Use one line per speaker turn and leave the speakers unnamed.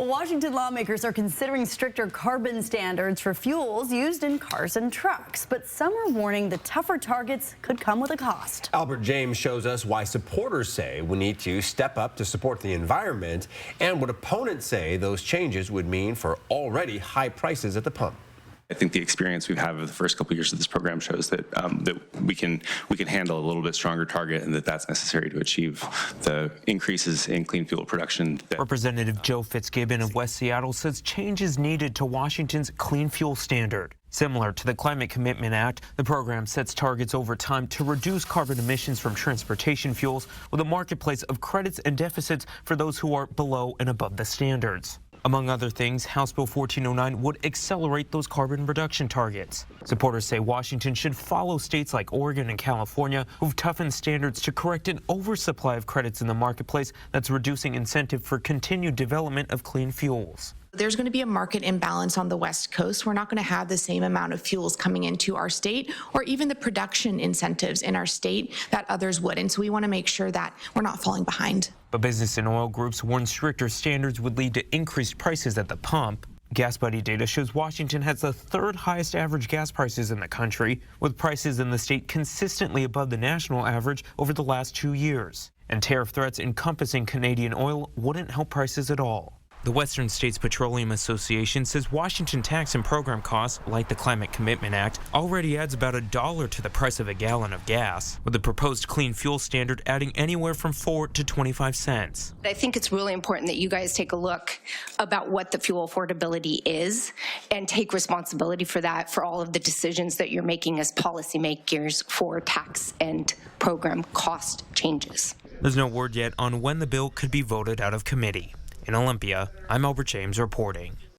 Washington lawmakers are considering stricter carbon standards for fuels used in cars and trucks, but some are warning the tougher targets could come with a cost.
Albert James shows us why supporters say we need to step up to support the environment and what opponents say those changes would mean for already high prices at the pump.
I think the experience we've had over the first couple of years of this program shows that that we can handle a little bit stronger target, and that's necessary to achieve the increases in clean fuel production.
Representative Joe Fitzgibbon of West Seattle says change is needed to Washington's clean fuel standard. Similar to the Climate Commitment Act, the program sets targets over time to reduce carbon emissions from transportation fuels with a marketplace of credits and deficits for those who are below and above the standards. Among other things, House Bill 1409 would accelerate those carbon reduction targets. Supporters say Washington should follow states like Oregon and California who've toughened standards to correct an oversupply of credits in the marketplace that's reducing incentive for continued development of clean fuels.
There's going to be a market imbalance on the West Coast. We're not going to have the same amount of fuels coming into our state or even the production incentives in our state that others would. And so we want to make sure that we're not falling behind.
But business and oil groups warn stricter standards would lead to increased prices at the pump. Gas Buddy data shows Washington has the third highest average gas prices in the country, with prices in the state consistently above the national average over the last 2 years. And tariff threats encompassing Canadian oil wouldn't help prices at all. The Western States Petroleum Association says Washington tax and program costs, like the Climate Commitment Act, already adds about $1 to the price of a gallon of gas, with the proposed clean fuel standard adding anywhere from 4 to 25 cents.
I think it's really important that you guys take a look about what the fuel affordability is and take responsibility for that, for all of the decisions that you're making as policymakers for tax and program cost changes.
There's no word yet on when the bill could be voted out of committee. In Olympia, I'm Albert James reporting.